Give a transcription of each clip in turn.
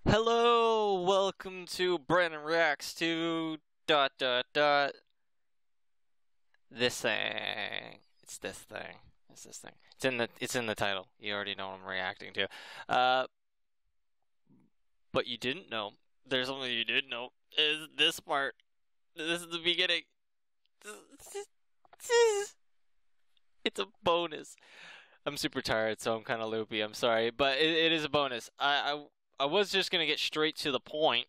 Hello, welcome to Brandon Reacts to this thing. It's this thing. It's this thing. It's in the title. You already know what I'm reacting to. Uh, but you didn't know. There's something you didn't know. Is this part? This is the beginning. It's a bonus. I'm super tired, so I'm kind of loopy. I'm sorry, but it is a bonus. I was just gonna get straight to the point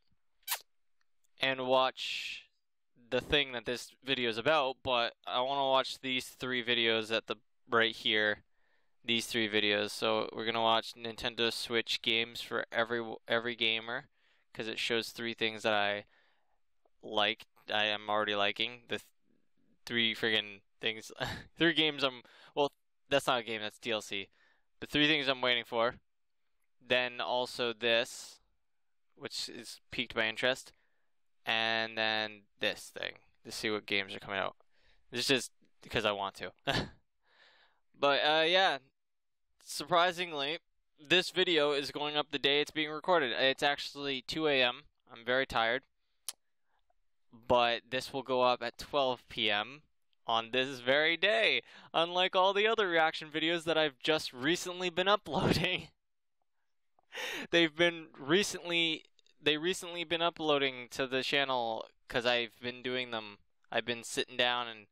and watch the thing that this video is about, but I want to watch these three videos at the right here. These three videos. So we're gonna watch Nintendo Switch games for every gamer, because it shows three things that I like. I am already liking the three friggin' things. Three games well. That's not a game. That's DLC. The three things I'm waiting for. Then also this, which is piqued my interest, and then this thing to see what games are coming out. This is just because I want to. But yeah, surprisingly, this video is going up the day it's being recorded. It's actually 2 a.m. I'm very tired, but this will go up at 12 p.m. on this very day, unlike all the other reaction videos that I've just recently been uploading. They recently been uploading to the channel because I've been doing them. I've been sitting down and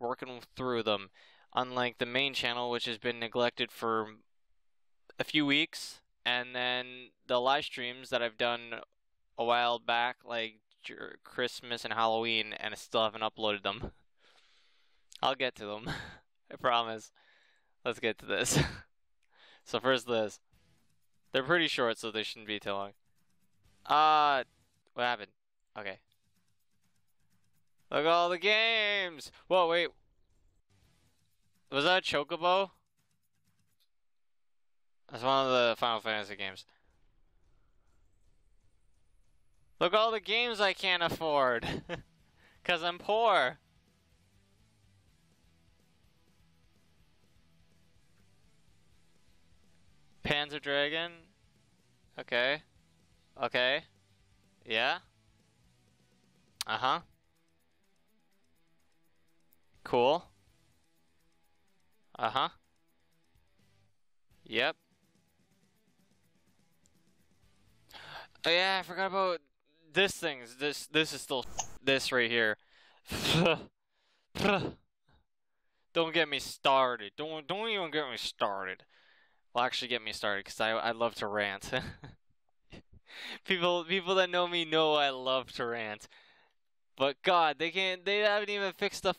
working through them. Unlike the main channel, which has been neglected for a few weeks, and then the live streams that I've done a while back, like Christmas and Halloween, and I still haven't uploaded them. I'll get to them. I promise. Let's get to this. So first this. They're pretty short, so they shouldn't be too long. What happened? Okay. Look at all the games! Whoa, wait. Was that a Chocobo? That's one of the Final Fantasy games. Look at all the games I can't afford! 'Cause I'm poor! Panzer Dragon? Okay. Okay. Yeah? Uh-huh. Cool. Uh-huh. Yep. Oh yeah, I forgot about this thing. This is still this right here. Don't get me started. Don't even get me started. Well, actually get me started, because I love to rant. People that know me know I love to rant. But God, they haven't even fixed the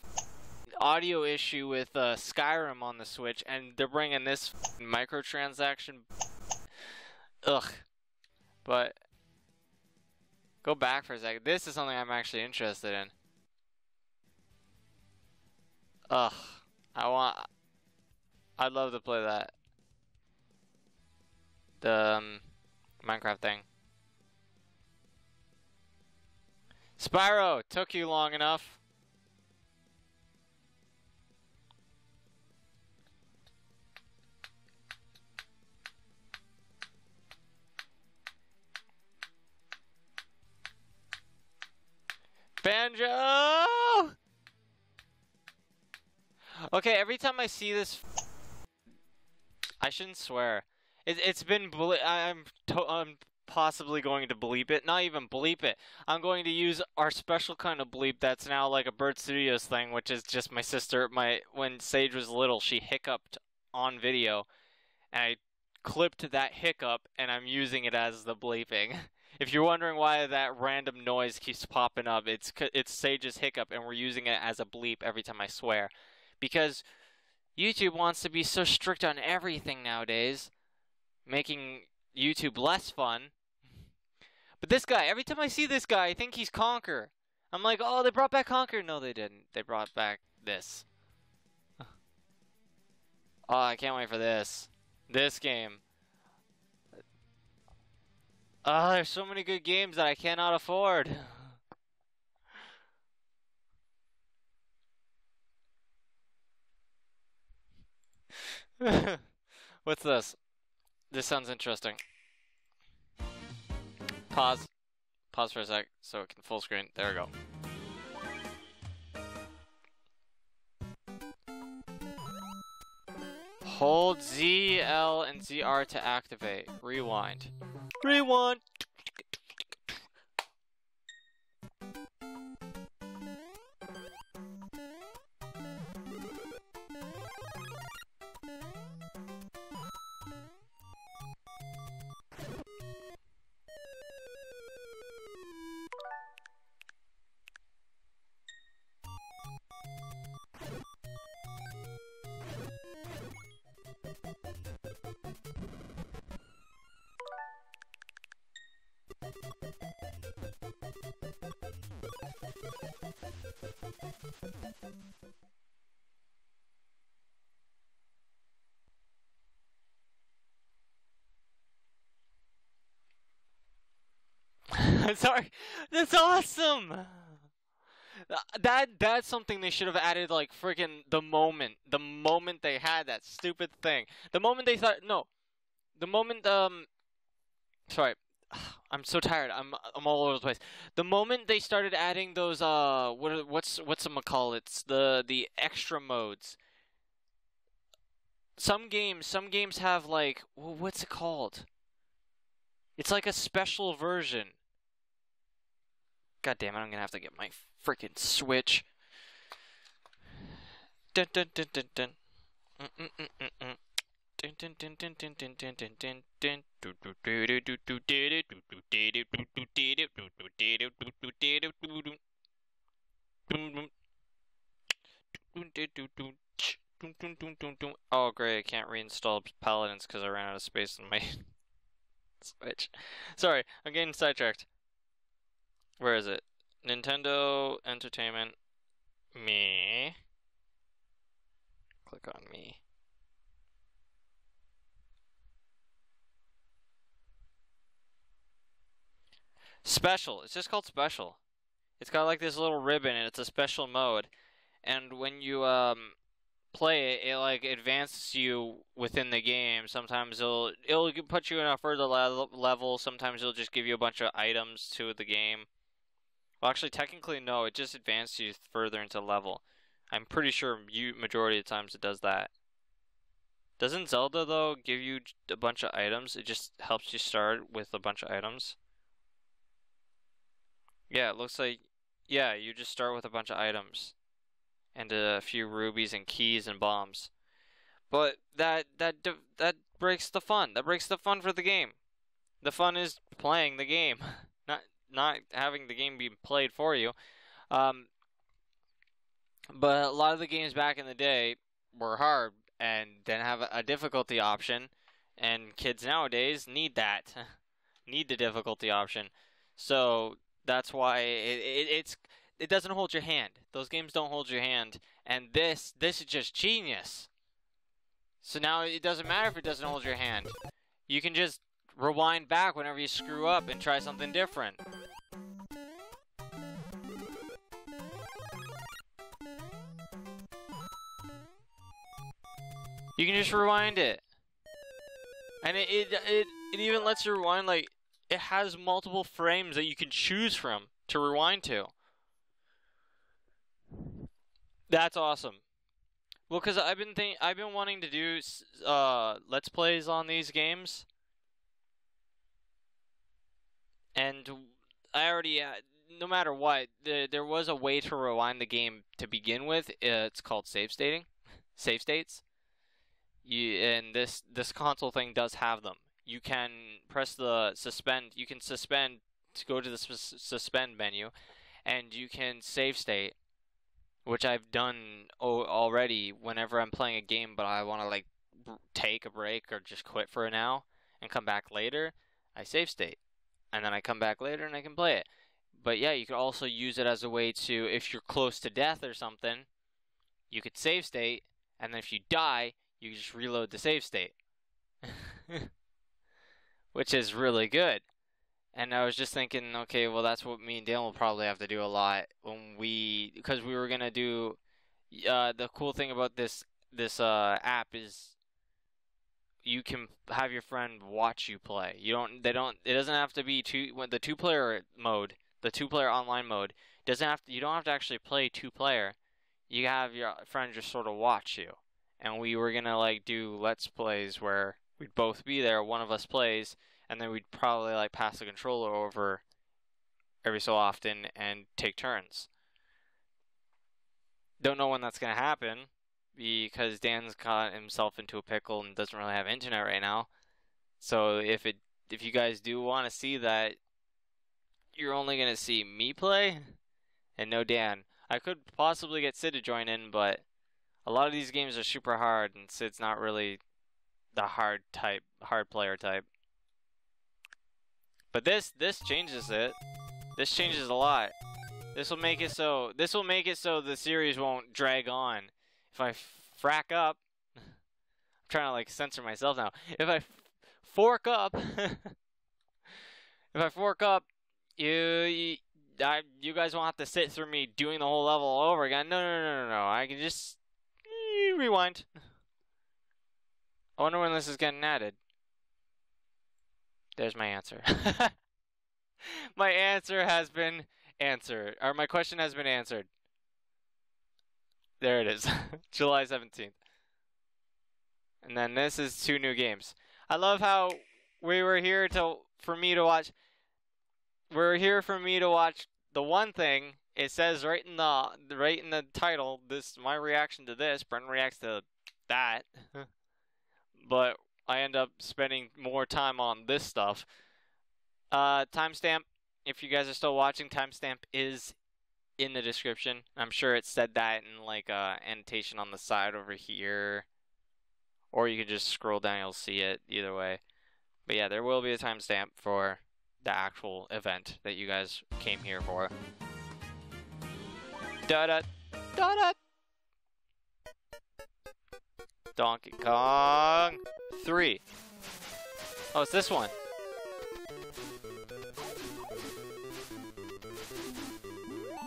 audio issue with Skyrim on the Switch, and they're bringing this microtransaction. Ugh. But go back for a second. This is something I'm actually interested in. Ugh. I'd love to play that. The Minecraft thing. Spyro, took you long enough. Banjo! Okay, every time I see this, I shouldn't swear. It's been I'm possibly going to bleep it. Not even bleep it. I'm going to use our special kind of bleep that's now like a Bird Studios thing, which is just my sister. When Sage was little, she hiccuped on video, and I clipped that hiccup, and I'm using it as the bleeping. If you're wondering why that random noise keeps popping up, it's Sage's hiccup, and we're using it as a bleep every time I swear. Because YouTube wants to be so strict on everything nowadays, making YouTube less fun. But this guy, every time I see this guy, I think he's Conker. I'm like, oh, they brought back Conker. No, they didn't. They brought back this. Oh, I can't wait for this. This game. Oh, there's so many good games that I cannot afford. What's this? This sounds interesting. Pause. Pause for a sec so it can full screen. There we go. Hold Z, L, and ZR to activate. Rewind. Rewind! Sorry, that's awesome. That's something they should have added, like freaking the moment they had that stupid thing, the moment they thought the moment sorry, I'm so tired. I'm all over the place. The moment they started adding those what's them call it's the extra modes. Some games have like what's it called? It's like a special version. God damn it, I'm gonna have to get my freaking Switch. Dun dun dun dun dun. Oh great, I can't reinstall Paladins because I ran out of space in my Switch. Sorry, I'm getting sidetracked. Where is it? Nintendo Entertainment. Me. Click on me. Special. It's just called Special. It's got like this little ribbon and it's a special mode. And when you play it, it like advances you within the game. Sometimes it'll put you in a further level. Sometimes it'll just give you a bunch of items to the game. Well, actually, technically, no. It just advances you further into level. I'm pretty sure majority of the times it does that. Doesn't Zelda, though, give you a bunch of items? It just helps you start with a bunch of items. Yeah, it looks like... Yeah, you just start with a bunch of items. And a few rubies and keys and bombs. But that breaks the fun. That breaks the fun for the game. The fun is playing the game. Not having the game be played for you. But a lot of the games back in the day were hard and didn't have a difficulty option, and kids nowadays need that. Need the difficulty option. So that's why it doesn't hold your hand. Those games don't hold your hand, and this is just genius. So now it doesn't matter if it doesn't hold your hand. You can just rewind back whenever you screw up and try something different. You can just rewind it. And it even lets you rewind, like, it has multiple frames that you can choose from to rewind to. That's awesome. Well, because I've been wanting to do Let's Plays on these games. And I already, no matter what, there was a way to rewind the game to begin with. It's called save states. And this console thing does have them. You can press the suspend. You can suspend to go to the suspend menu, and you can save state, which I've done already whenever I'm playing a game, but I want to like take a break or just quit for now and come back later. I save state. And then I come back later and I can play it. But yeah, you could also use it as a way to, if you're close to death or something, you could save state, and then if you die, you just reload the save state. Which is really good. And I was just thinking, okay, well that's what me and Dan will probably have to do a lot because we were gonna do, the cool thing about this app is, you can have your friend watch you play. It doesn't have to be the two-player mode, the two-player online mode. You don't have to actually play two-player. You have your friend just sort of watch you. And we were gonna like do Let's Plays where we'd both be there, one of us plays, and then we'd probably like pass the controller over every so often and take turns. Don't know when that's gonna happen because Dan's got himself into a pickle and doesn't really have internet right now. So if you guys do want to see that, you're only gonna see me play and no Dan. I could possibly get Sid to join in, but a lot of these games are super hard, and Sid's not really the hard player type. But this changes it. This changes a lot. This will make it so the series won't drag on. If I frack up, I'm trying to like censor myself now. If I fork up, you guys won't have to sit through me doing the whole level all over again. No. I can just rewind. I wonder when this is getting added. There's my answer. My answer has been answered. Or my question has been answered. There it is. July 17th. And then this is 2 new games. I love how we were here for me to watch. We're here for me to watch the one thing. It says right in the title, my reaction to this. Brendan reacts to that. But I end up spending more time on this stuff. Timestamp, if you guys are still watching, timestamp is in the description. I'm sure it said that in like annotation on the side over here. Or you can just scroll down, you'll see it either way. But yeah, there will be a timestamp for the actual event that you guys came here for. Da-da, da-da. Donkey Kong 3. Oh, it's this one.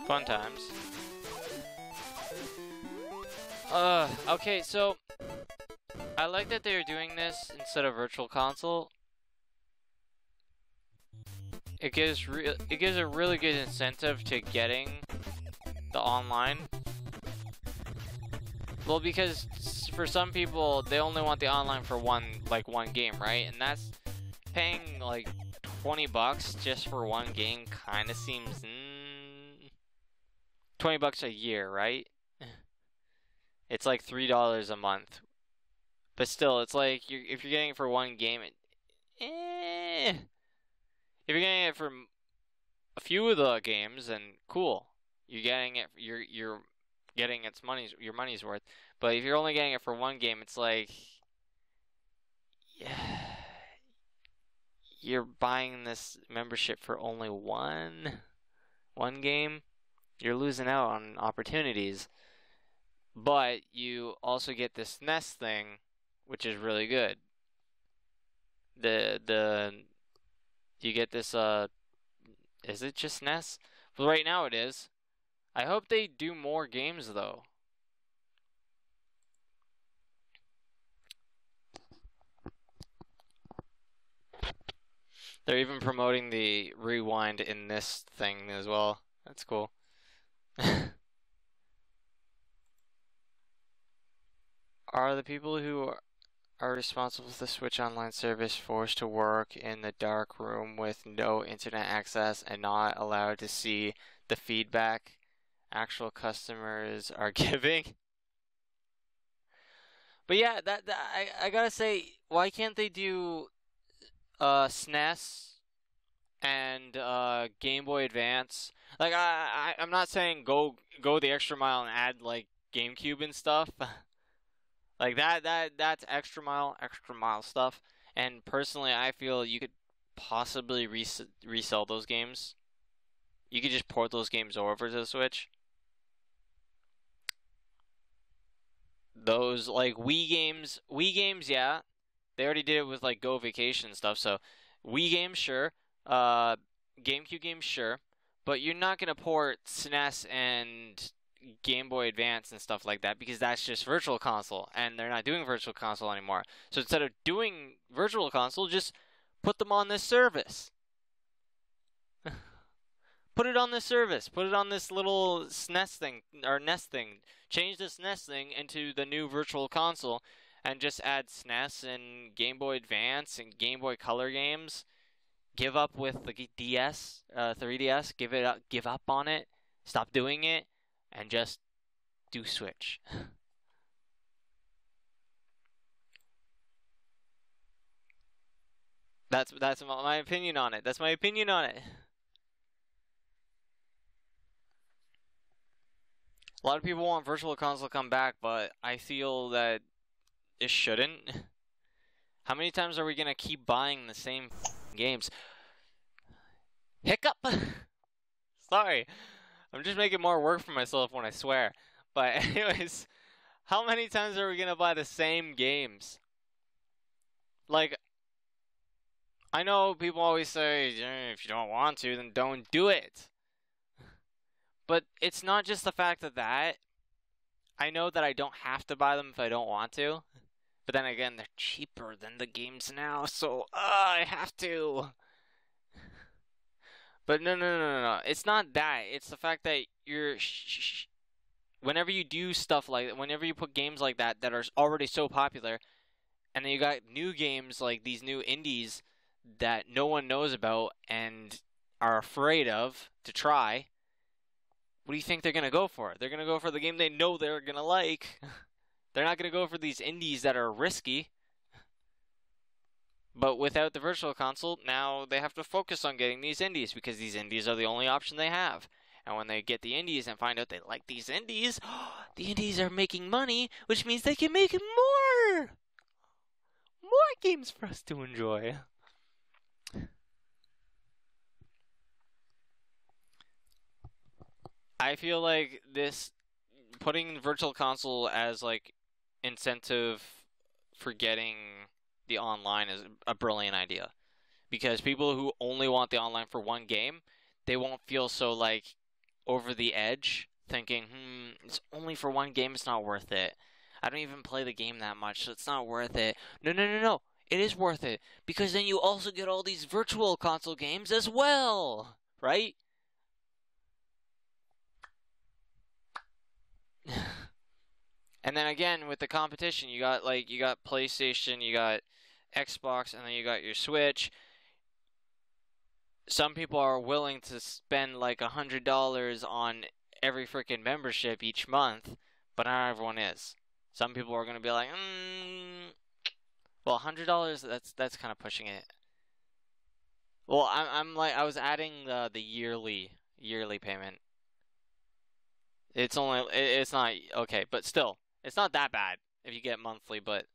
Fun times. Okay, so I like that they're doing this instead of Virtual Console. It gives a really good incentive to getting the online. Well, because for some people they only want the online for one game, right? And that's paying like $20 just for one game kind of seems 20 bucks a year, right? It's like $3 a month. But still, it's like if you're getting it for one game, if you're getting it for a few of the games, then cool. You're getting it. You're getting your money's worth. But if you're only getting it for one game, it's like, yeah, you're buying this membership for only one game. You're losing out on opportunities. But you also get this Nest thing, which is really good. You get this is it just NES? Well, right now it is. I hope they do more games though. They're even promoting the rewind in this thing as well. That's cool. Are the people who are responsible for the Switch Online service forced to work in the dark room with no internet access and not allowed to see the feedback actual customers are giving? But yeah, I gotta say, why can't they do SNES and Game Boy Advance? Like I'm not saying go the extra mile and add like GameCube and stuff. Like that's extra mile stuff. And personally, I feel you could possibly resell those games. You could just port those games over to the Switch. Those like Wii games, yeah. They already did it with like Go Vacation and stuff. So Wii games, sure. GameCube games, sure. But you're not gonna port SNES and Game Boy Advance and stuff like that, because that's just Virtual Console, and they're not doing Virtual Console anymore. So instead of doing Virtual Console, just put them on this service. Put it on this service. Put it on this little SNES thing, or NES thing. Change this NES thing into the new Virtual Console, and just add SNES and Game Boy Advance and Game Boy Color games. Give up with the DS, 3DS. Give up on it. Stop doing it, and just do Switch. That's my opinion on it. That's my opinion on it. A lot of people want Virtual Console to come back, but I feel that it shouldn't. How many times are we gonna keep buying the same games? Hiccup! Sorry. I'm just making more work for myself when I swear. But anyways, how many times are we gonna buy the same games? Like, I know people always say, if you don't want to, then don't do it. But it's not just the fact of that. I know that I don't have to buy them if I don't want to. But then again, they're cheaper than the games now, so I have to. But no. It's not that. It's the fact that whenever you do stuff like that, whenever you put games like that that are already so popular, and then you got new games like these new indies that no one knows about and are afraid of to try, what do you think they're going to go for? They're going to go for the game they know they're going to like. They're not going to go for these indies that are risky. But without the Virtual Console, now they have to focus on getting these indies, because these indies are the only option they have. And when they get the indies and find out they like these indies, the indies are making money, which means they can make more games for us to enjoy. I feel like this, putting Virtual Console as like incentive for getting the online is a brilliant idea, because people who only want the online for one game, they won't feel so like over the edge thinking, it's only for one game, it's not worth it. I don't even play the game that much, so it's not worth it. No. It is worth it, because then you also get all these Virtual Console games as well, right? And then again, with the competition, you got PlayStation, you got Xbox, and then you got your Switch. Some people are willing to spend like $100 on every freaking membership each month, but not everyone is. Some people are gonna be like, well, $100, that's kind of pushing it. Well, I was adding the yearly payment. It's not okay, but still, it's not that bad if you get monthly, but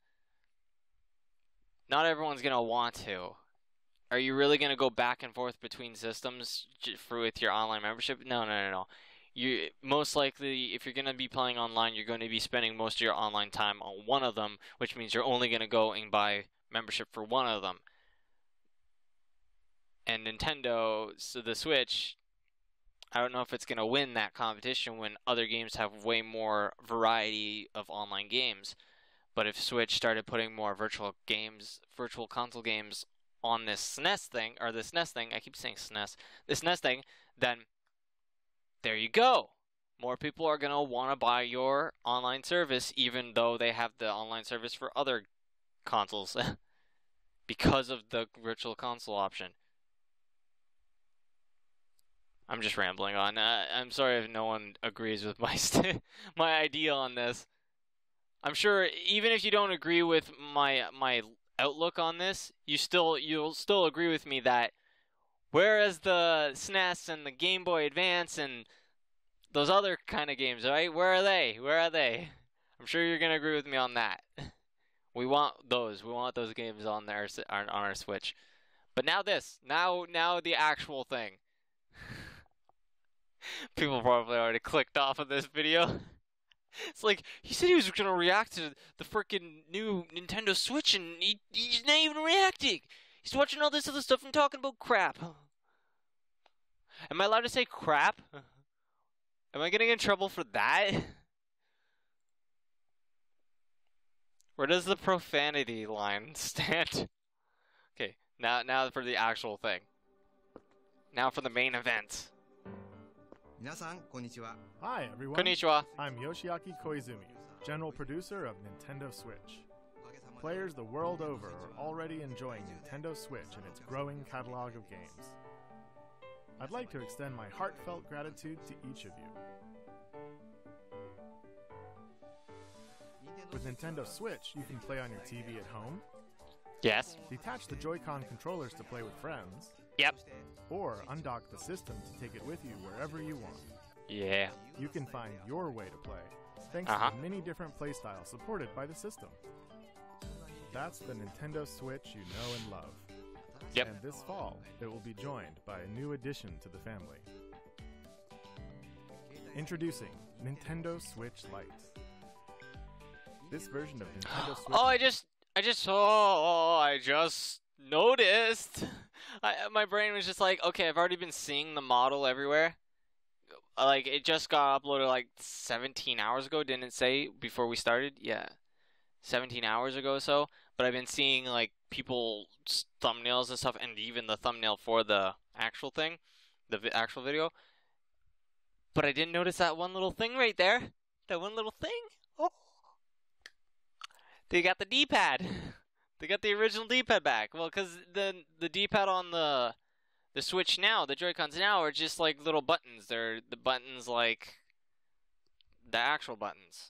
not everyone's gonna want to. Are you really gonna go back and forth between systems with your online membership? No. You most likely, if you're gonna be playing online, you're going to be spending most of your online time on one of them, which means you're only gonna go and buy membership for one of them. And Nintendo, so the Switch, I don't know if it's gonna win that competition when other games have way more variety of online games. But if Switch started putting more Virtual Console games on this SNES thing, I keep saying SNES, this SNES thing, then there you go. More people are going to want to buy your online service, even though they have the online service for other consoles, because of the Virtual Console option. I'm just rambling on. I'm sorry if no one agrees with my idea on this. I'm sure even if you don't agree with my outlook on this, you'll still agree with me that whereas the SNES and the Game Boy Advance and those other kind of games, right? Where are they? I'm sure you're gonna agree with me on that. We want those games on our Switch. But now the actual thing. People probably already clicked off of this video. It's like, he said he was going to react to the freaking new Nintendo Switch, and he's not even reacting. He's watching all this other stuff and talking about crap. Am I allowed to say crap? Am I getting in trouble for that? Where does the profanity line stand? Okay, now for the actual thing. Now for the main event. Hi everyone. Konnichiwa. I'm Yoshiaki Koizumi, general producer of Nintendo Switch. Players the world over are already enjoying Nintendo Switch and its growing catalog of games. I'd like to extend my heartfelt gratitude to each of you. With Nintendo Switch, you can play on your TV at home. Yes. Detach the Joy-Con controllers to play with friends. Yep. Or undock the system to take it with you wherever you want. Yeah. You can find your way to play, thanks to the many different playstyles supported by the system. That's the Nintendo Switch you know and love. Yep. And this fall, it will be joined by a new addition to the family. Introducing Nintendo Switch Lite. This version of Nintendo Switch... Oh, I just noticed. My brain was just like, okay, I've already been seeing the model everywhere. Like, it just got uploaded like 17 hours ago, didn't it say before we started? Yeah. 17 hours ago or so. But I've been seeing like people's thumbnails and stuff, and even the thumbnail for the actual thing, the actual video. But I didn't notice that one little thing right there. That one little thing. Oh. They got the D-pad. They got the original D-pad back. Well, because the D-pad on the Switch now, the Joy-Cons now, are just like little buttons. They're the buttons like the actual buttons.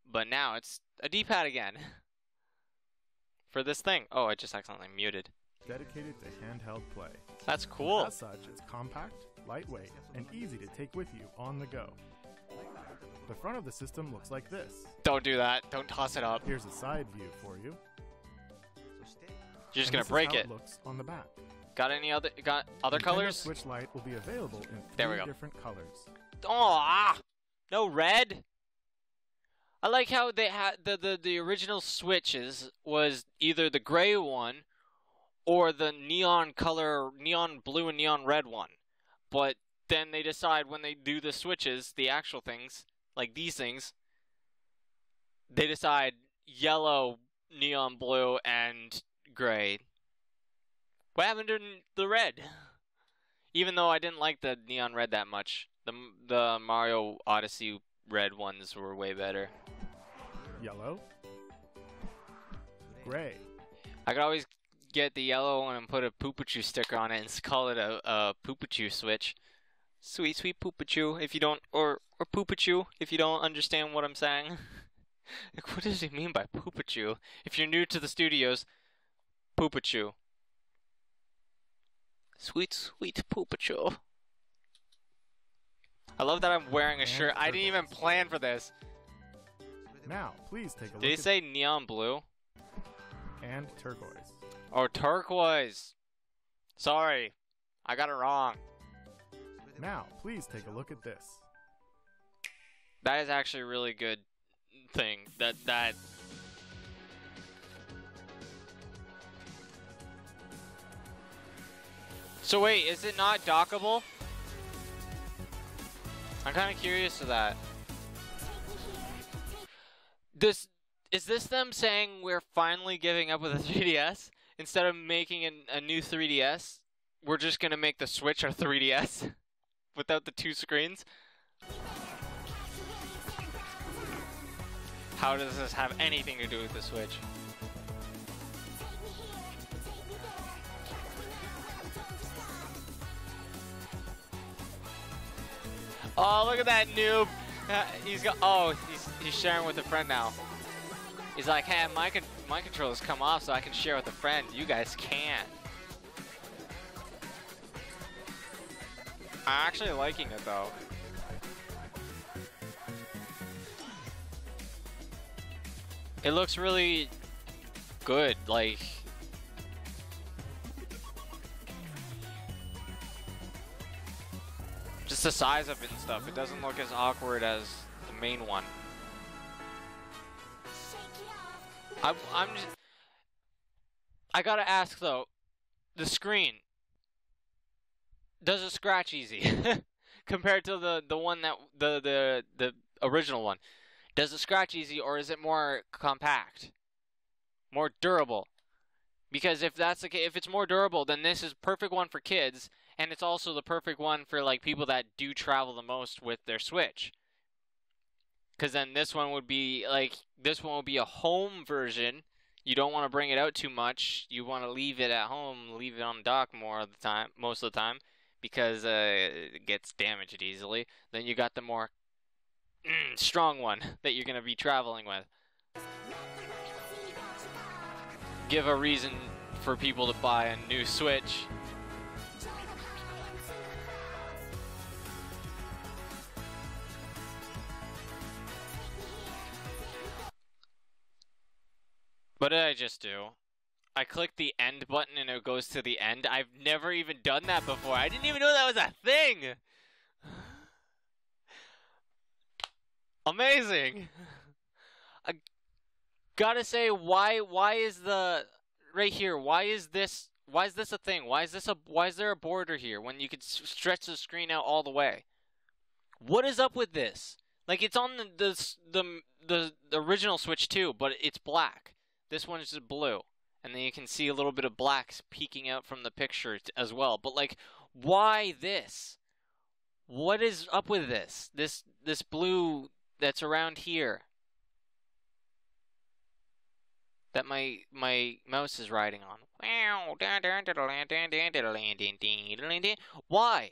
But now it's a D-pad again. For this thing. Oh, I just accidentally muted. Dedicated to handheld play. That's cool. As such, it's compact, lightweight, and easy to take with you on the go. The front of the system looks like this. Don't do that. Don't toss it up. Here's a side view for you. You're just gonna break it. It looks on the back. Got other colors? Switch Lite will be available in there we 3 go. different colors. Oh, no red. I like how they had the original Switches was either the gray one or the neon blue and neon red one. But then they decide when they do the Switches, the actual things, like these things, they decide yellow, neon blue, and gray. What happened to the red? Even though I didn't like the neon red that much, the Mario Odyssey red ones were way better. Yellow. Gray. I could always get the yellow one and put a Poopachu sticker on it and call it a Poopachu Switch. Sweet, sweet Poopachu, if you don't, or Poopachu, if you don't understand what I'm saying. Like, what does he mean by Poopachu? If you're new to the studios, Poopachu. Sweet, sweet Poopachu. I love that I'm wearing a shirt. I didn't even plan for this. Now, please take a look. Did he say neon blue? And turquoise. Oh, turquoise. Sorry, I got it wrong. Now, please take a look at this. That is actually a really good thing. That. So wait, is it not dockable? I'm kind of curious to that. Is this them saying we're finally giving up with the 3DS? Instead of making a new 3DS, we're just gonna make the Switch our 3DS without the 2 screens? How does this have anything to do with the Switch? Oh, look at that noob! He's sharing with a friend now. He's like, hey, my controllers come off so I can share with a friend. You guys can't. I'm actually liking it though. It looks really good, like. Just the size of it and stuff. It doesn't look as awkward as the main one. I gotta ask though, the screen, does it scratch easy? compared to the one that the original one. Does it scratch easy, or is it more compact, more durable? Because if that's the case, if it's more durable, then this is perfect one for kids, and it's also the perfect one for like people that do travel the most with their Switch. Because then this one would be a home version. You don't want to bring it out too much. You want to leave it at home, leave it on the dock most of the time, because it gets damaged easily. Then you got the more strong one that you're going to be traveling with. Give a reason for people to buy a new Switch. What did I just do? I clicked the end button and it goes to the end. I've never even done that before. I didn't even know that was a thing. Amazing. I gotta say, why is the right here? Why is this a thing? Why is there a border here when you could stretch the screen out all the way? What is up with this? Like, it's on the original Switch too, but it's black. This one is just blue, and then you can see a little bit of black peeking out from the picture as well. But like, why this? What is up with this? This blue that's around here that my mouse is riding on. Why?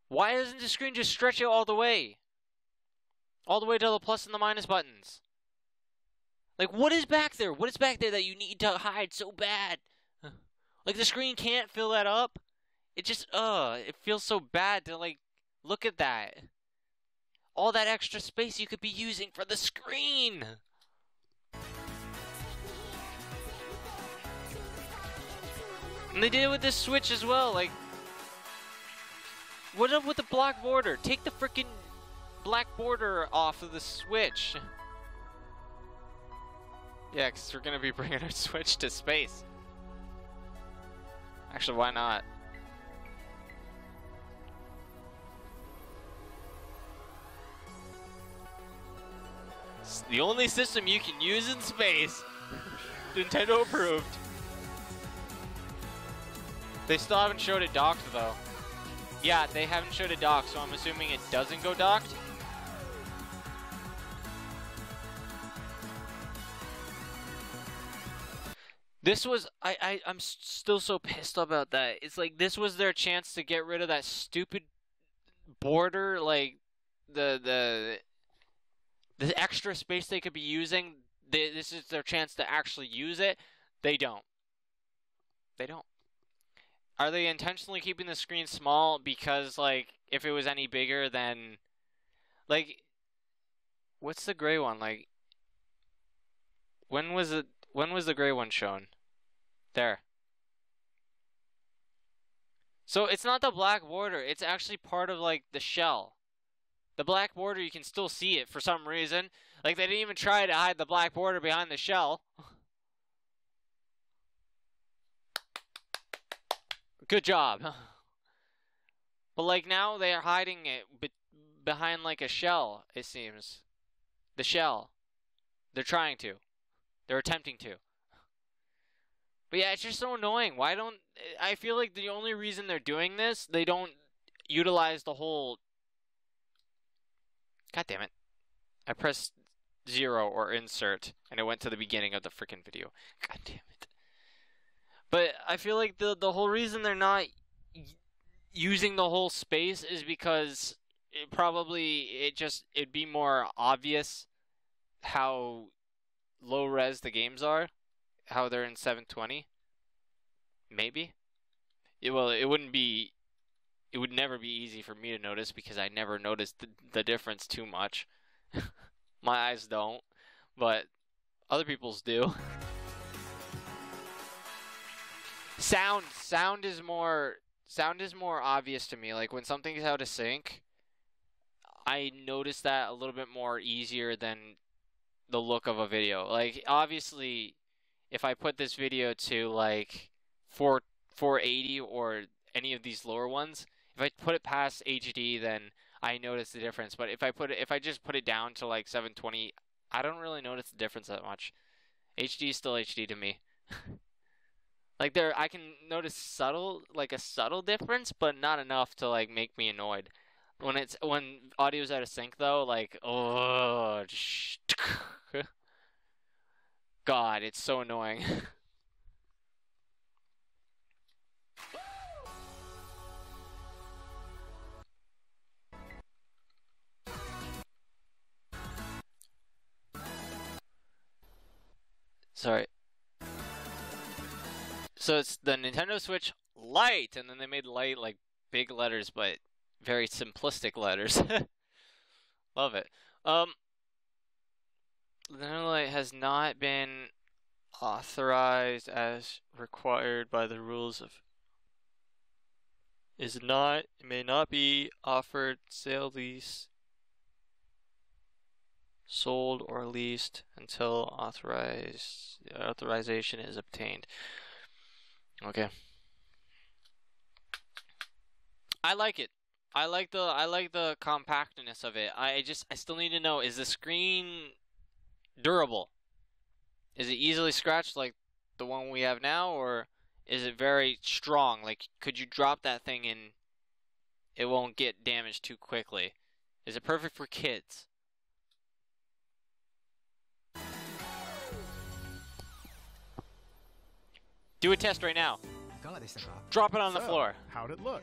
Why doesn't the screen just stretch out all the way? All the way to the plus and the minus buttons? Like, what is back there? What is back there that you need to hide so bad? Like, the screen can't fill that up? It just, it feels so bad to, like, look at that. All that extra space you could be using for the screen. And they did it with this Switch as well. Like, what up with the black border? Take the freaking black border off of the Switch. Yeah, because we're going to be bringing our Switch to space. Actually, why not? It's the only system you can use in space. Nintendo approved. They still haven't showed it docked, though. Yeah, they haven't showed it docked, so I'm assuming it doesn't go docked. This was, I'm still so pissed about that. It's like, this was their chance to get rid of that stupid border, like, the extra space they could be using. This is their chance to actually use it. They don't. They don't. Are they intentionally keeping the screen small because, like, if it was any bigger, then, like, what's the gray one? Like, when was the gray one shown? There. So it's not the black border. It's actually part of, like, the shell. The black border, you can still see it for some reason. Like, they didn't even try to hide the black border behind the shell. Good job. But, like, now they are hiding it behind, like, a shell, it seems. The shell. They're trying to. They're attempting to. But yeah, it's just so annoying. Why don't... I feel like the only reason they're doing this, they don't utilize the whole... God damn it. I pressed 0 or insert, and it went to the beginning of the freaking video. God damn it. But I feel like the whole reason they're not using the whole space is because it'd be more obvious how low res the games are, how they're in 720. Maybe. It would never be easy for me to notice because I never noticed the difference too much. My eyes don't, but other people's do. Sound is more obvious to me. Like, when something's out of sync, I notice that a little bit more easier than the look of a video. Like, obviously, if I put this video to, like, 480 or any of these lower ones, If I put it past HD, then I notice the difference. But if I just put it down to like 720, I don't really notice the difference that much. HD is still HD to me. Like I can notice a subtle difference, but not enough to like make me annoyed. When audio's out of sync though, like oh, God, it's so annoying. Sorry. So it's the Nintendo Switch Lite, and then they made Lite like big letters, but very simplistic letters. Love it. The Nintendo Lite has not been authorized as required by the rules of. May not be offered, sale, lease, sold, or leased until authorization is obtained. Okay. I like it. I like the compactness of it. I still need to know, is the screen durable? Is it easily scratched like the one we have now, or is it very strong? Like, could you drop that thing and it won't get damaged too quickly? Is it perfect for kids? Do a test right now. Drop it on the floor. How'd it look?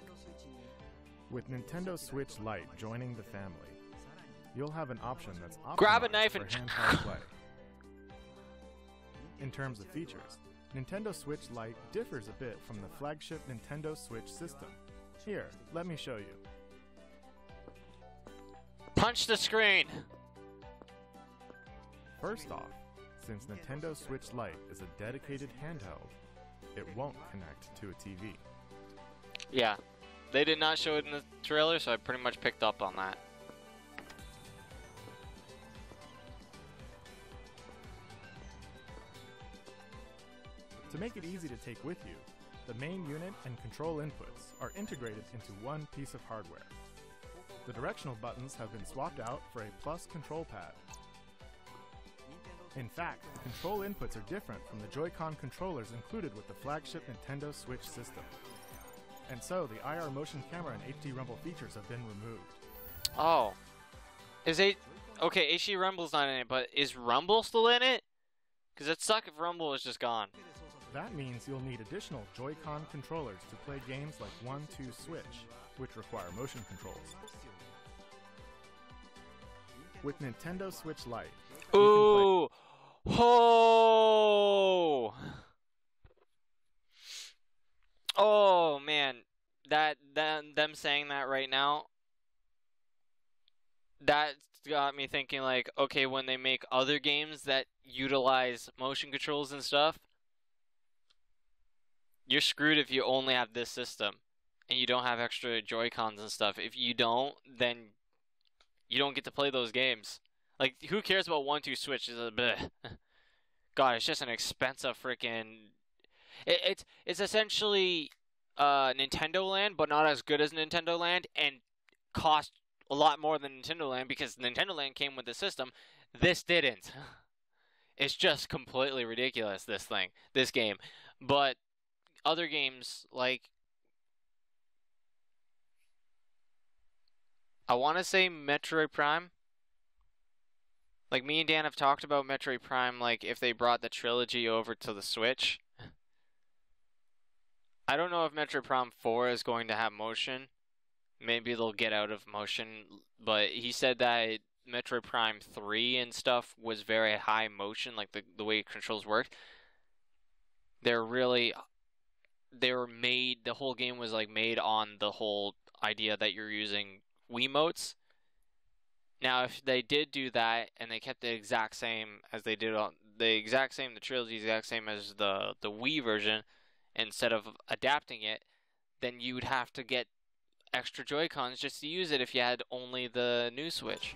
With Nintendo Switch Lite joining the family, you'll have an option that's optimized Grab a knife and for handheld play. In terms of features, Nintendo Switch Lite differs a bit from the flagship Nintendo Switch system. Here, let me show you. Punch the screen. First off, since Nintendo Switch Lite is a dedicated handheld, it won't connect to a TV. Yeah, they did not show it in the trailer, so I pretty much picked up on that. To make it easy to take with you, the main unit and control inputs are integrated into one piece of hardware. The directional buttons have been swapped out for a plus control pad. In fact, the control inputs are different from the Joy-Con controllers included with the flagship Nintendo Switch system. And so, the IR motion camera and HD rumble features have been removed. Oh. Okay, HD Rumble's not in it, but is Rumble still in it? Because it'd suck if Rumble was just gone. That means you'll need additional Joy-Con controllers to play games like 1-2 Switch, which require motion controls. With Nintendo Switch Lite, ooh! Oh! Oh, man. Them saying that right now, that got me thinking, like, okay, when they make other games that utilize motion controls and stuff, you're screwed if you only have this system and you don't have extra Joy-Cons and stuff. If you don't, then you don't get to play those games. Like, who cares about 1-2 Switch? God, it's just an expensive freaking. It's essentially Nintendo Land, but not as good as Nintendo Land, and cost a lot more than Nintendo Land because Nintendo Land came with the system. This didn't. It's just completely ridiculous. This game, but other games like I want to say Metroid Prime. Like, me and Dan have talked about Metroid Prime, like, if they brought the trilogy over to the Switch. I don't know if Metroid Prime 4 is going to have motion. Maybe they'll get out of motion. But he said that Metroid Prime 3 and stuff was very high motion, like the way controls worked. The whole game was, like, made on the whole idea that you're using Wiimotes. Now, if they did do that and they kept the exact same as they did on the trilogy, exact same as the Wii version, instead of adapting it, then you would have to get extra Joy-Cons just to use it if you had only the new Switch.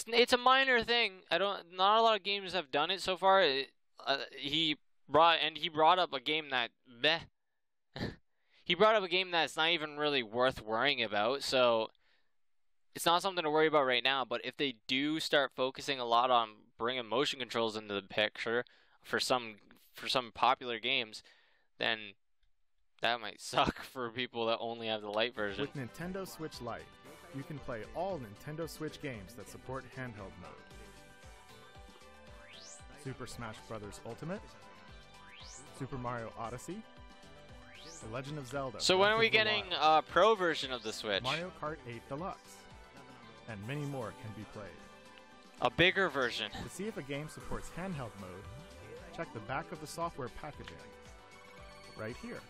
It's a minor thing. Not a lot of games have done it so far. He brought up a game that he brought up a game that's not even really worth worrying about, so it's not something to worry about right now. But if they do start focusing a lot on bringing motion controls into the picture for some popular games, then that might suck for people that only have the Lite version. With Nintendo Switch Lite, you can play all Nintendo Switch games that support handheld mode. Super Smash Bros. Ultimate, Super Mario Odyssey, The Legend of Zelda. So when are we getting a Pro version of the Switch? Mario Kart 8 Deluxe, and many more can be played. A bigger version. To see if a game supports handheld mode, check the back of the software packaging, right here.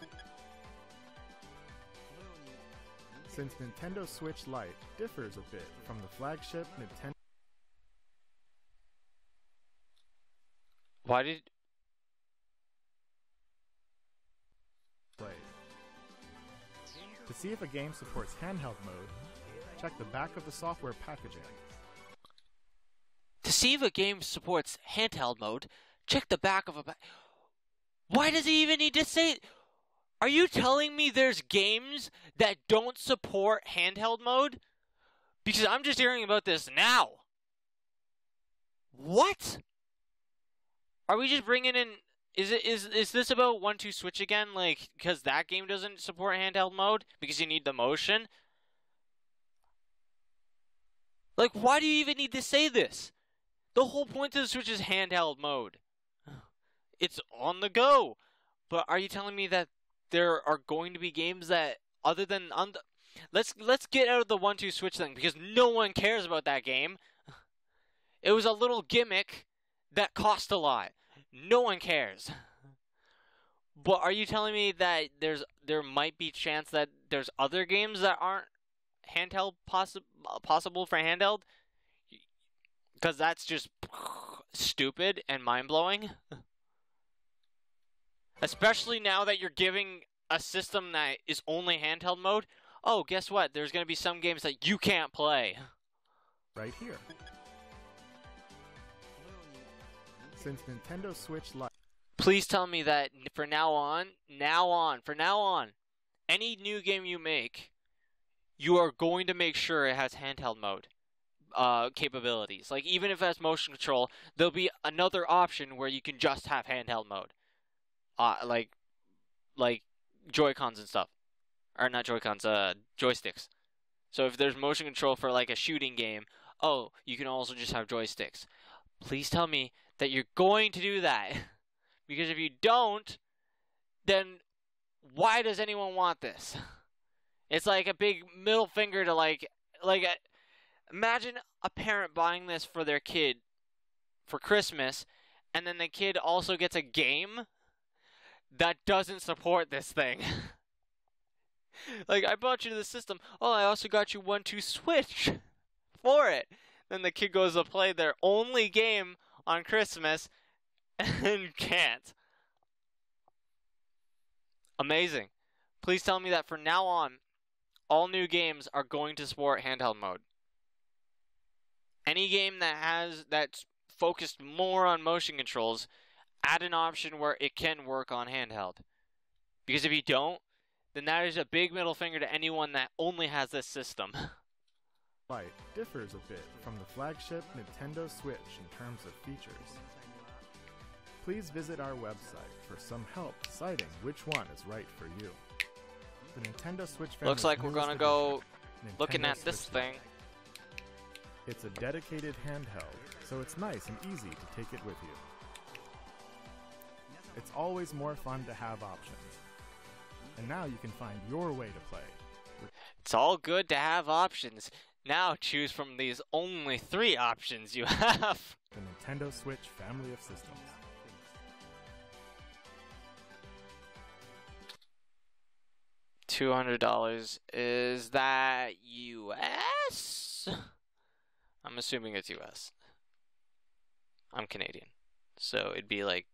Since Nintendo Switch Lite differs a bit from the flagship Nintendo... Why did... To see if a game supports handheld mode, check the back of the software packaging. To see if a game supports handheld mode, check the back of a... Why does he even need to say... Are you telling me there's games that don't support handheld mode? Because I'm just hearing about this now. What? Are we just bringing in... Is this about 1-2 Switch again? Like, because that game doesn't support handheld mode? Because you need the motion? Like, why do you even need to say this? The whole point of the Switch is handheld mode. It's on the go. But are you telling me that there are going to be games that, other than... Let's get out of the 1-2 Switch thing, because no one cares about that game. It was a little gimmick that cost a lot. No one cares. But are you telling me that there might be chance that there's other games that aren't handheld possible for handheld? Because that's just stupid and mind-blowing. Especially now that you're giving a system that is only handheld mode. Oh, guess what? There's going to be some games that you can't play. Right here. Since Nintendo Switch Lite... Please tell me that from now on, any new game you make, you are going to make sure it has handheld mode capabilities. Like, even if it has motion control, there'll be another option where you can just have handheld mode. Like Joy-Cons and stuff. Or not Joy-Cons, joysticks. So if there's motion control for like a shooting game, oh, you can also just have joysticks. Please tell me that you're going to do that. Because if you don't, then why does anyone want this? It's like a big middle finger to imagine a parent buying this for their kid for Christmas, and then the kid also gets a game that doesn't support this thing. Like, I bought you the system. Oh, I also got you 1-2 Switch for it. Then the kid goes to play their only game on Christmas and can't. Amazing. Please tell me that from now on, all new games are going to support handheld mode. Any game that's focused more on motion controls, add an option where it can work on handheld. Because if you don't, then that is a big middle finger to anyone that only has this system. Lite differs a bit from the flagship Nintendo Switch in terms of features. Please visit our website for some help deciding which one is right for you. The Nintendo Switch family Looks like we're gonna go looking at this Switch thing. Lite. It's a dedicated handheld, so it's nice and easy to take it with you. It's always more fun to have options. And now you can find your way to play. It's all good to have options. Now choose from these only 3 options you have. The Nintendo Switch family of systems. $200. Is that US? I'm assuming it's US. I'm Canadian. So it'd be like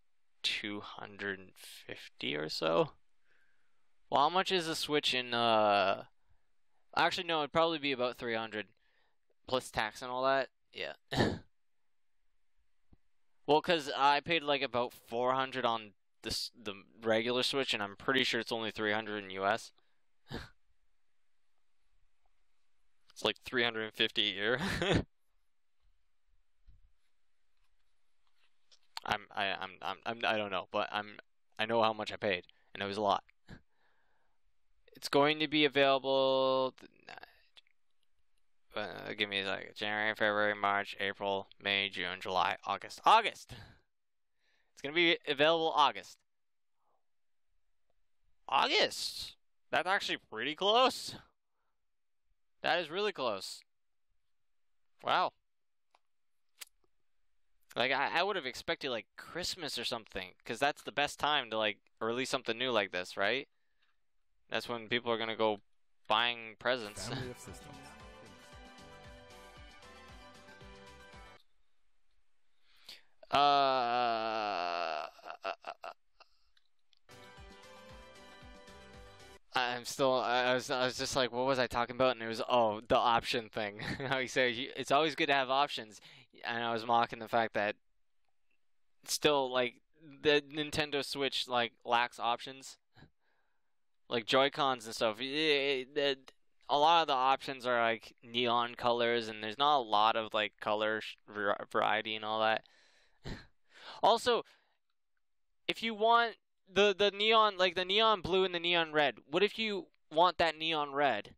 250 or so. Well, how much is a Switch in actually no, it'd probably be about 300 plus tax and all that. Yeah. Well, cuz I paid like about 400 on the regular Switch, and I'm pretty sure it's only $300 in US. It's like $350 a year. I don't know, but I know how much I paid, and it was a lot. It's going to be available. Give me like January, February, March, April, May, June, July, August. August. It's gonna be available August. August. That's actually pretty close. That is really close. Wow. Like, I would have expected, like, Christmas or something, because that's the best time to, like, release something new like this, right? That's when people are gonna go buying presents. Family of systems. I was just like, what was I talking about? And it was, oh, the option thing. How he said, it's always good to have options. And I was mocking the fact that still, like, the Nintendo Switch, like, lacks options. Like, Joy-Cons and stuff. A lot of the options are, like, neon colors, and there's not a lot of, like, color variety and all that. Also, if you want the neon, like the neon blue and the neon red, what if you want that neon red,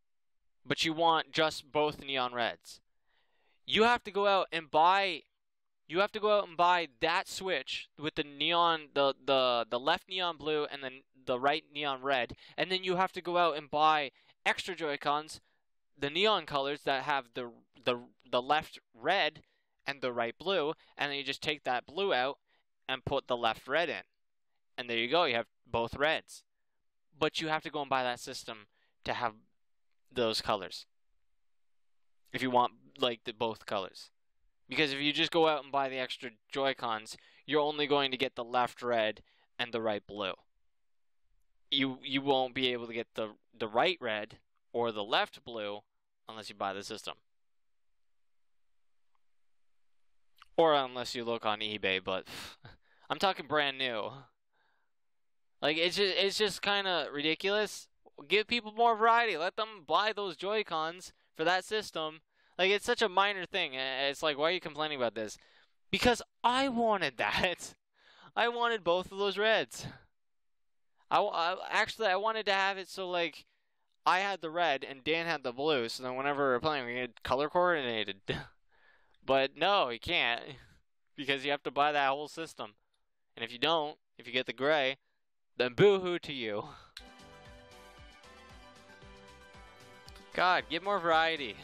but you want just both neon reds? You have to go out and buy that Switch with the neon, the left neon blue and the right neon red, and then you have to go out and buy extra Joy-Cons, the neon colors that have the left red and the right blue, and then you just take that blue out and put the left red in. And there you go, you have both reds. But you have to go and buy that system to have those colors. If you want, like, both colors. Because if you just go out and buy the extra Joy-Cons, you're only going to get the left red and the right blue. You won't be able to get the right red or the left blue unless you buy the system. Or unless you look on eBay, but I'm talking brand new. Like, it's just kind of ridiculous. Give people more variety. Let them buy those Joy-Cons for that system. Like, it's such a minor thing. It's like, why are you complaining about this? Because I wanted that. I wanted both of those reds. Actually, I wanted to have it so, like, I had the red and Dan had the blue, so then whenever we were playing, we get color coordinated. But no, you can't, because you have to buy that whole system. And if you don't, if you get the gray, then boo-hoo to you. God, get more variety.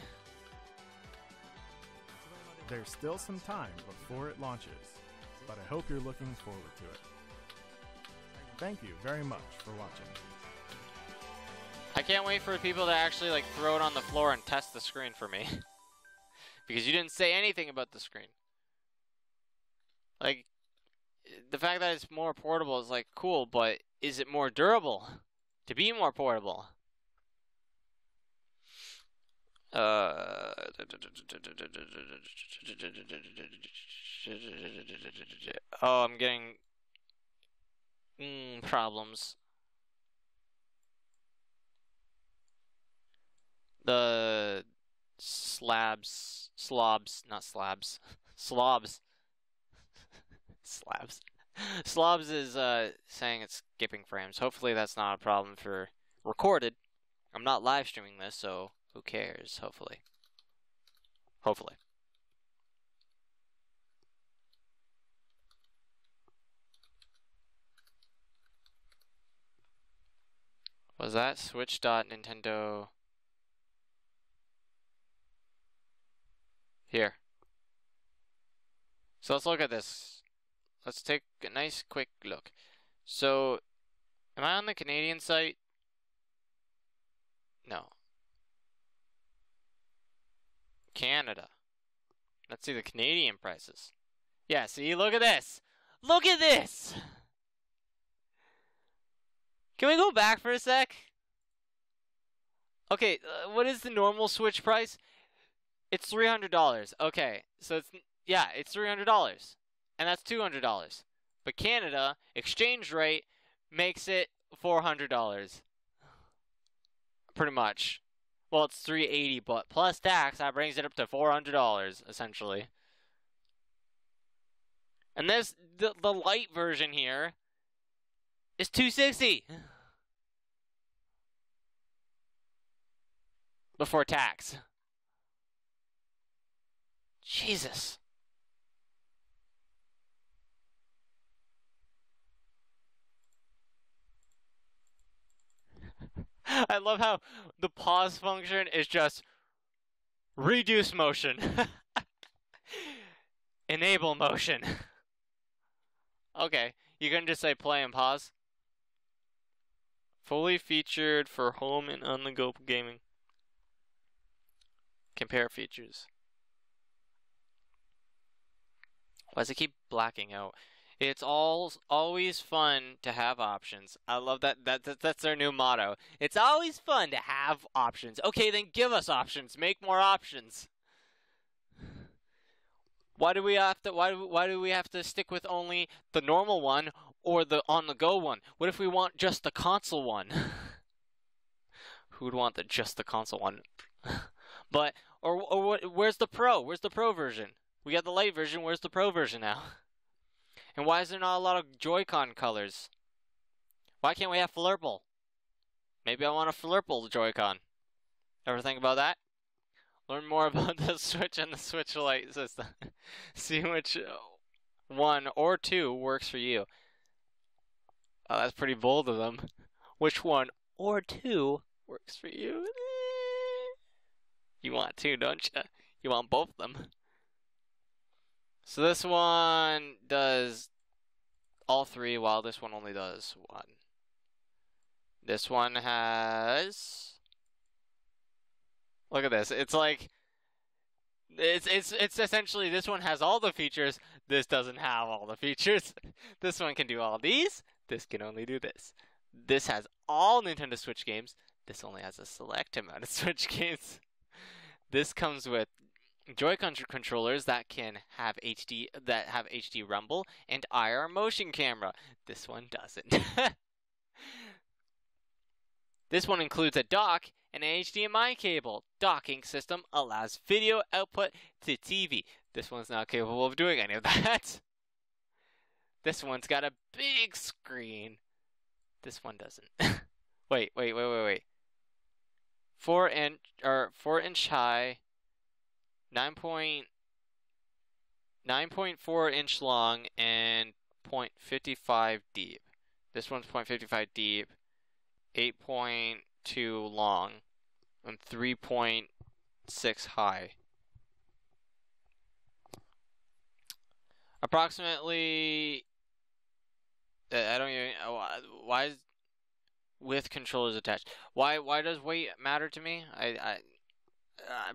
There's still some time before it launches, but I hope you're looking forward to it. Thank you very much for watching. I can't wait for people to actually, like, throw it on the floor and test the screen for me. Because you didn't say anything about the screen. Like, the fact that it's more portable is, like, cool, but is it more durable to be more portable? Oh, I'm getting problems. The slobs, not slabs, slobs. Slabs. Slobs is saying it's skipping frames. Hopefully that's not a problem for recorded. I'm not live streaming this, so who cares? Hopefully. Hopefully. Was that Switch.Nintendo? Here. So let's look at this. Let's take a nice quick look. So, am I on the Canadian site? No. Canada. Let's see the Canadian prices. Yeah, see, look at this. Look at this! Can we go back for a sec? Okay, what is the normal Switch price? It's $300. Okay, so it's $300. And that's $200. but Canada exchange rate makes it $400. Pretty much. Well, it's $380, but plus tax, that brings it up to $400 essentially. And this the light version here is $260 before tax. Jesus. I love how the pause function is just reduce motion. Enable motion. Okay, you can just say play and pause. Fully featured for home and on-the-go gaming. Compare features. Why does it keep blacking out? It's always fun to have options. I love that. That's their new motto. It's always fun to have options. Okay, then give us options. Make more options. Why do we have to? Why do we have to stick with only the normal one or the on-the-go one? What if we want just the console one? Who would want just the console one? But where's the Pro? Where's the Pro version? We got the Lite version. Where's the Pro version now? And why is there not a lot of Joy-Con colors? Why can't we have Flurple? Maybe I want a Flurple Joy-Con. Ever think about that? Learn more about the Switch and the Switch Lite system. See which one or two works for you. Oh, that's pretty bold of them. Which one or two works for you? You want two, don't you? You want both of them. So this one does all three, while this one only does one. This one has... Look at this. It's like... It's essentially, this one has all the features. This doesn't have all the features. This one can do all these. This can only do this. This has all Nintendo Switch games. This only has a select amount of Switch games. This comes with Joy-Con controllers that can have HD rumble and IR motion camera. This one doesn't. This one includes a dock and an HDMI cable. Docking system allows video output to TV. This one's not capable of doing any of that. This one's got a big screen. This one doesn't. Wait. 4-inch high, 9.4 inch long, and 0.55 deep. This one's 0.55 deep, 8.2 long, and 3.6 high. Approximately, I don't even, why is, with controllers attached. Why does weight matter to me? I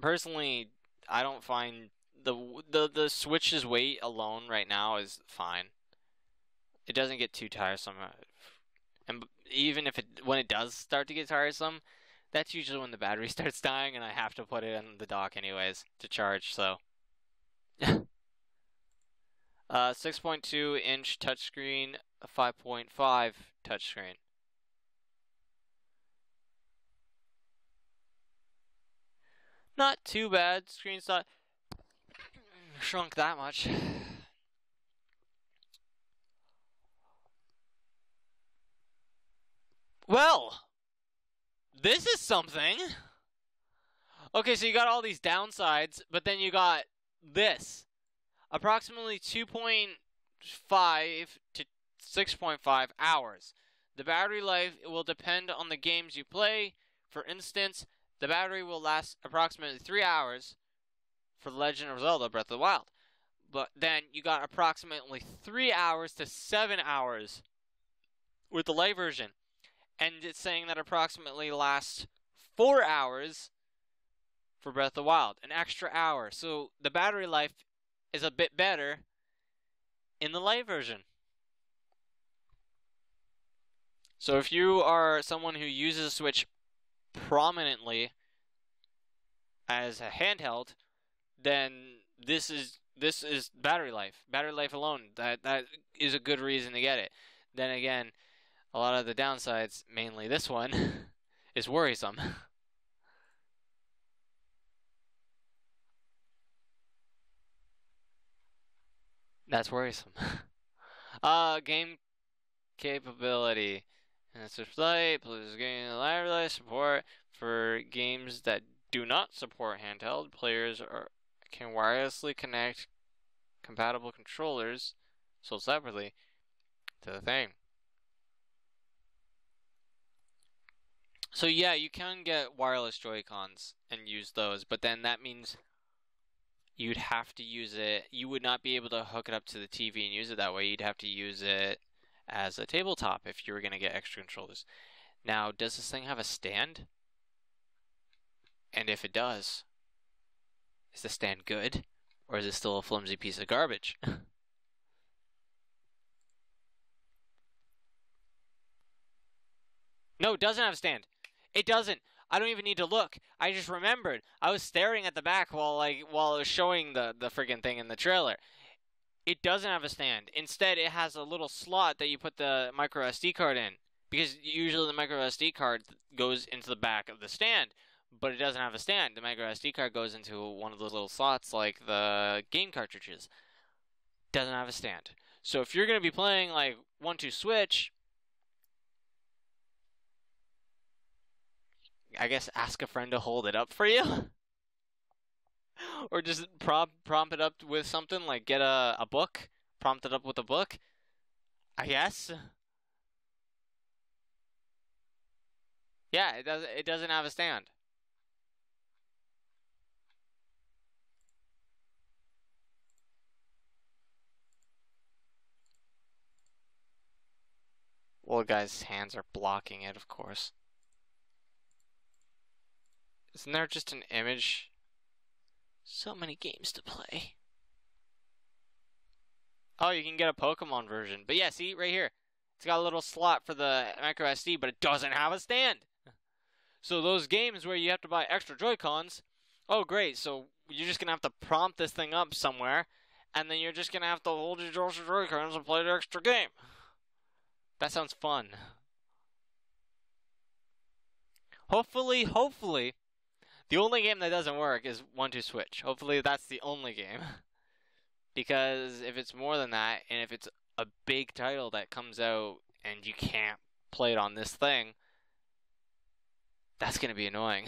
personally, I don't find the Switch's weight alone right now is fine. It doesn't get too tiresome, and even if when it does start to get tiresome, that's usually when the battery starts dying, and I have to put it in the dock anyways to charge. So, 6.2 inch touchscreen, 5.5 touchscreen. Not too bad. Screen's not shrunk that much. Well, this is something. Okay, so you got all these downsides, but then you got this. Approximately 2.5 to 6.5 hours. The battery life will depend on the games you play. For instance, the battery will last approximately 3 hours for The Legend of Zelda Breath of the Wild. But then you got approximately 3 hours to 7 hours with the Lite version. And it's saying that approximately lasts 4 hours for Breath of the Wild. An extra hour. So the battery life is a bit better in the Lite version. So if you are someone who uses a Switch prominently as a handheld, then this is this is battery life. Battery life alone, that is a good reason to get it. Then again, a lot of the downsides, mainly this one, is worrisome. That's worrisome. Game capability. And it's Switch Lite, plus getting library support for games that do not support handheld. Players can wirelessly connect compatible controllers sold separately to the thing. So yeah, you can get wireless Joy-Cons and use those, but then that means you'd have to use it. You would not be able to hook it up to the TV and use it that way. You'd have to use it as a tabletop if you were going to get extra controllers. Now, does this thing have a stand? And if it does, is the stand good? Or is it still a flimsy piece of garbage? No, it doesn't have a stand. It doesn't. I don't even need to look. I just remembered. I was staring at the back while it was showing the friggin' thing in the trailer. It doesn't have a stand. Instead, it has a little slot that you put the micro SD card in. Because usually the micro SD card goes into the back of the stand. But it doesn't have a stand. The micro SD card goes into one of those little slots like the game cartridges. Doesn't have a stand. So if you're going to be playing like 1-2 Switch, I guess ask a friend to hold it up for you. Or just prompt it up with something, like get a book, prompt it up with a book, I guess. Yeah, it doesn't have a stand. Well, the guy's hands are blocking it, of course. Isn't there just an image? So many games to play. Oh, you can get a Pokemon version. But yeah, see, right here. It's got a little slot for the micro SD, but it doesn't have a stand. So those games where you have to buy extra Joy-Cons, oh great, so you're just going to have to prompt this thing up somewhere, and then you're just going to have to hold your Joy-Cons and play the extra game. That sounds fun. Hopefully, the only game that doesn't work is 1-2 Switch. Hopefully that's the only game. Because if it's more than that, and if it's a big title that comes out and you can't play it on this thing, that's going to be annoying.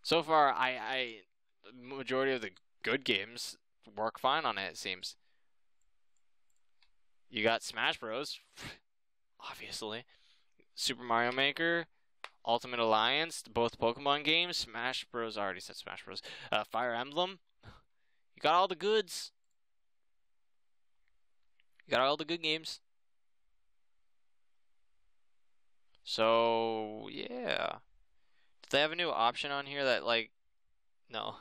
So far, the majority of the good games work fine on it, it seems. You got Smash Bros, obviously. Super Mario Maker, Ultimate Alliance, both Pokemon games, Smash Bros. I already said Smash Bros. Fire Emblem. You got all the goods. You got all the good games. So, yeah. Do they have a new option on here that, like, no.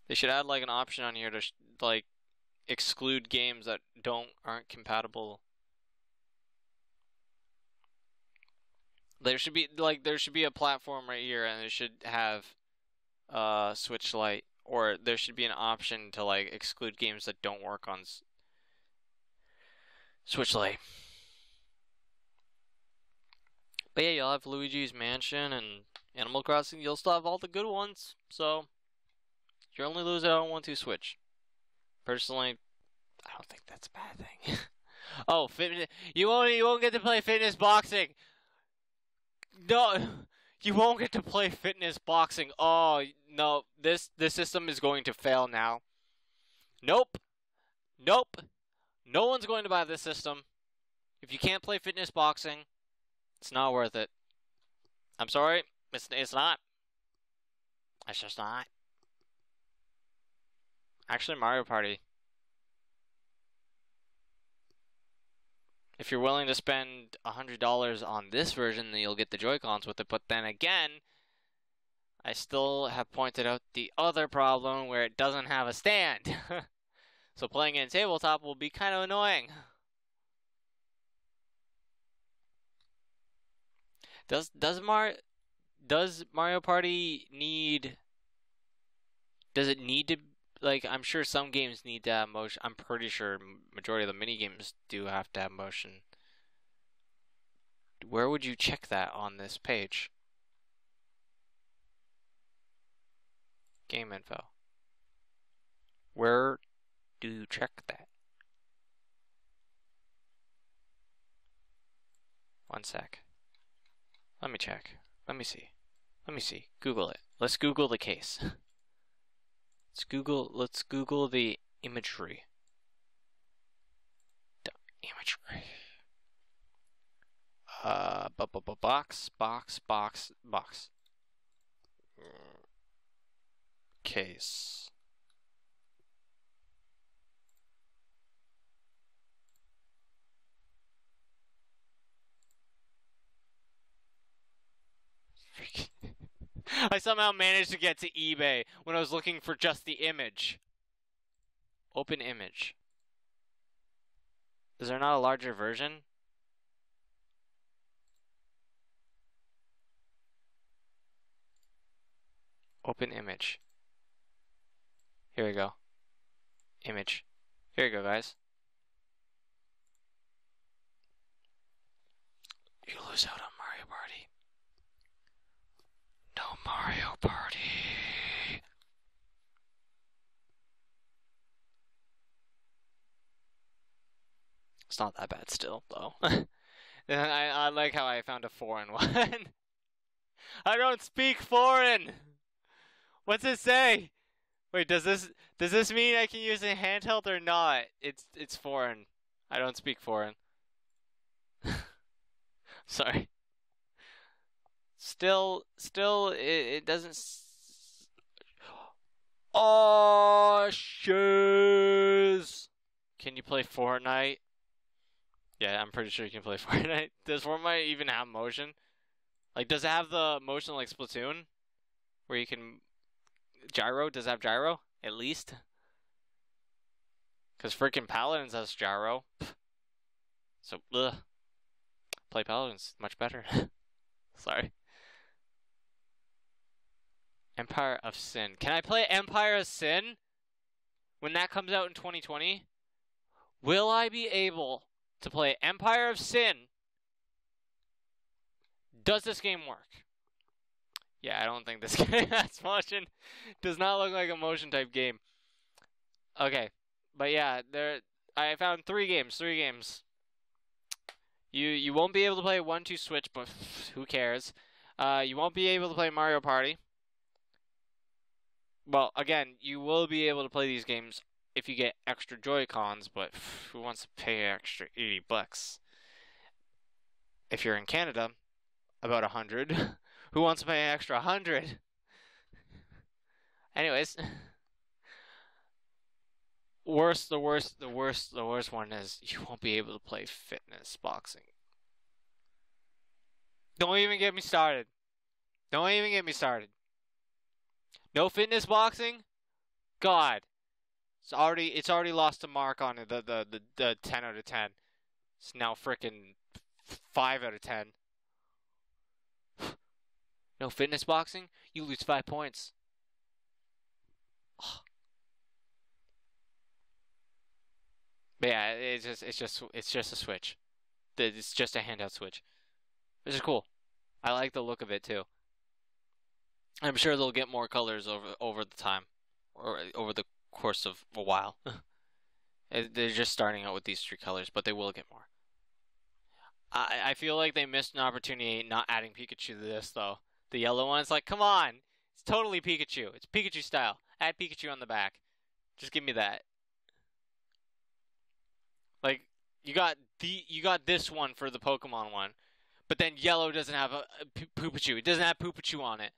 They should add, like, an option on here to, like, exclude games that aren't compatible. There should be a platform right here, and it should have Switch Lite, or there should be an option to like exclude games that don't work on Switch Lite. But yeah, you'll have Luigi's Mansion and Animal Crossing. You'll still have all the good ones, so you only lose out on 1-2 Switch. Personally, I don't think that's a bad thing. Oh, fitness! You won't get to play fitness boxing. No, you won't get to play fitness boxing. Oh, no, this system is going to fail now. Nope. Nope. No one's going to buy this system. If you can't play fitness boxing, it's not worth it. I'm sorry. It's not. It's just not. Actually, Mario Party. If you're willing to spend $100 on this version, then you'll get the Joy-Cons with it. But then again, I still have pointed out the other problem where it doesn't have a stand. So playing it in tabletop will be kind of annoying. Does does Mario Party need? Does it need to? Like, I'm sure some games need to have motion. I'm pretty sure majority of the mini games do have to have motion. Where would you check that on this page? Game info. Where do you check that? One sec. Let me check. Let me see. Let me see. Google it. Let's Google the case. Let's Google the imagery. The imagery. Box. Case. I somehow managed to get to eBay when I was looking for just the image. Open image. Is there not a larger version? Open image. Here we go. Image. Here we go, guys. You lose out on Mario Party. No Mario Party. It's not that bad still, though. I like how I found a foreign one. I don't speak foreign! What's it say? Wait, does this mean I can use a handheld or not? It's foreign. I don't speak foreign. Sorry. Still, it doesn't. Oh, shiz! Can you play Fortnite? Yeah, I'm pretty sure you can play Fortnite. Does Fortnite even have motion? Like, does it have the motion like Splatoon? Where you can... Gyro? Does it have gyro? At least? Because freaking Paladins has gyro. So, ugh. Play Paladins. Much better. Sorry. Empire of Sin. Can I play Empire of Sin? When that comes out in 2020? Will I be able to play Empire of Sin? Does this game work? Yeah, I don't think this game has motion. Does not look like a motion type game. Okay. But yeah, I found 3 games. You won't be able to play 1, 2 Switch, but who cares? You won't be able to play Mario Party. Well, again, you will be able to play these games if you get extra Joy-Cons, but who wants to pay extra $80? If you're in Canada, about 100. Who wants to pay an extra 100? Anyways, the worst one is you won't be able to play fitness boxing. Don't even get me started. No fitness boxing? God. It's already lost a mark on it, the 10 out of 10. It's now freaking 5 out of 10. No fitness boxing? You lose 5 points. But yeah, it's just a Switch. It's just a handheld Switch. Which is cool. I like the look of it too. I'm sure they'll get more colors over the time, or over the course of a while. They're just starting out with these 3 colors, but they will get more. I feel like they missed an opportunity not adding Pikachu to this though. The yellow one, it's like, come on, it's totally Pikachu. It's Pikachu style. Add Pikachu on the back. Just give me that. Like, you got this one for the Pokemon one, but then yellow doesn't have a Poopachu. It doesn't have Poopachu on it.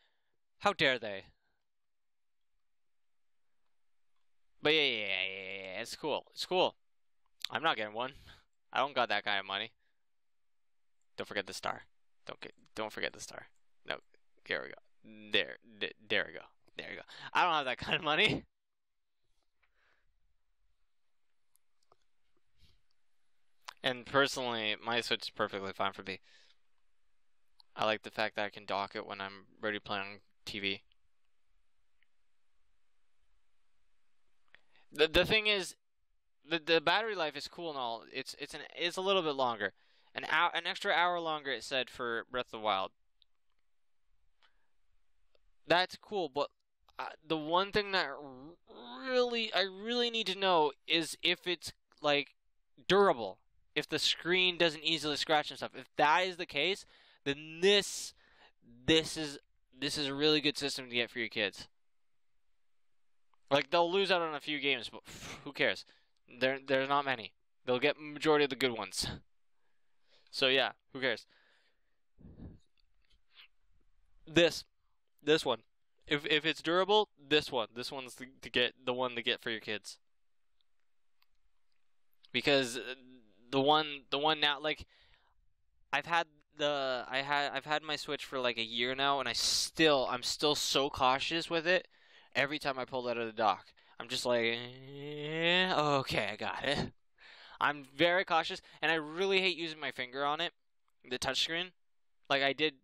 How dare they? But yeah, it's cool. It's cool. I'm not getting one. I don't got that kind of money. Don't forget the star. Don't forget the star. No, there we go. There we go. There we go. I don't have that kind of money. And personally, my Switch is perfectly fine for me. I like the fact that I can dock it when I'm ready playing on TV. The thing is, the battery life is cool and all. It's a little bit longer, an extra hour longer. It said for Breath of the Wild. That's cool, but the one thing that I really need to know is if it's like durable. If the screen doesn't easily scratch and stuff. If that is the case, then this is a really good system to get for your kids. Like they'll lose out on a few games, but who cares? There's not many. They'll get majority of the good ones. So yeah, who cares? This one. If it's durable, this one's the one to get for your kids. Because the one now, like I've had I've had my Switch for like a year now, and I'm still so cautious with it. Every time I pull it out of the dock, I'm just like, okay, I got it. I'm very cautious, and I really hate using my finger on it, the touchscreen. Like I did,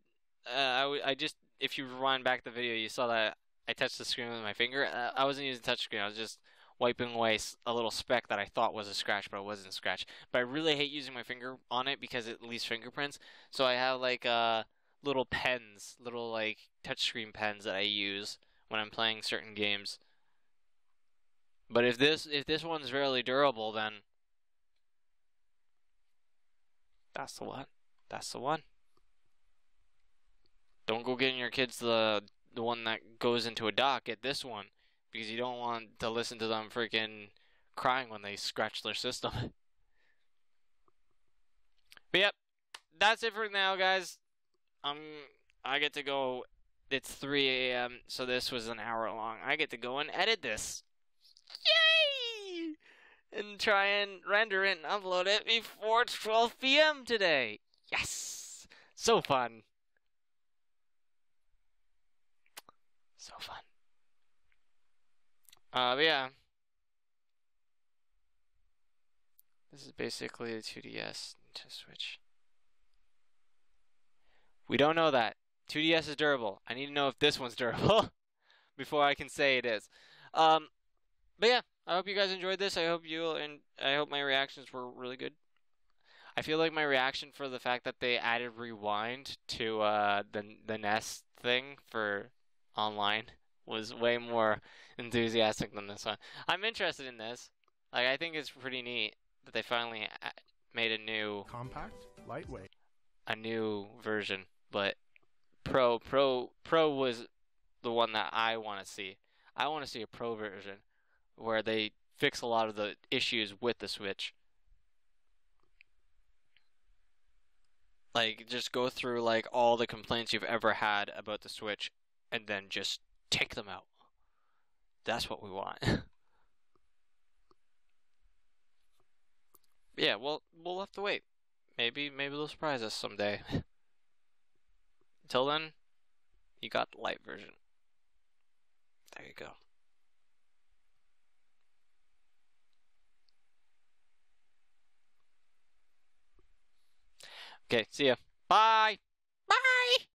I just, if you rewind back the video, you saw that I touched the screen with my finger. I wasn't using touchscreen. I was just wiping away a little speck that I thought was a scratch, but it wasn't a scratch. But I really hate using my finger on it because it leaves fingerprints. So I have like little pens, little like touchscreen pens that I use when I'm playing certain games. But if this one's really durable, then that's the one. That's the one. Don't go getting your kids the one that goes into a dock. Get this one because you don't want to listen to them freaking crying when they scratch their system. But yep, that's it for now, guys. I get to go. It's 3 a.m., so this was an hour long. I get to go and edit this. Yay! And try and render it and upload it before 12 p.m. today. Yes! So fun. So fun. But yeah. This is basically a 2DS to Switch. We don't know that. 2DS is durable. I need to know if this one's durable before I can say it is. But yeah, I hope you guys enjoyed this. I hope my reactions were really good. I feel like my reaction for the fact that they added rewind to the Nest thing for online was way more enthusiastic than this one. I'm interested in this. Like I think it's pretty neat that they finally made a new Compact, lightweight. a new version, but Pro was the one that I want to see. I want to see a Pro version where they fix a lot of the issues with the Switch. Like just go through like all the complaints you've ever had about the Switch and then just take them out. That's what we want. Yeah, well, we'll have to wait. Maybe they'll surprise us someday. Until then, you got the light version. There you go. Okay, see ya. Bye! Bye!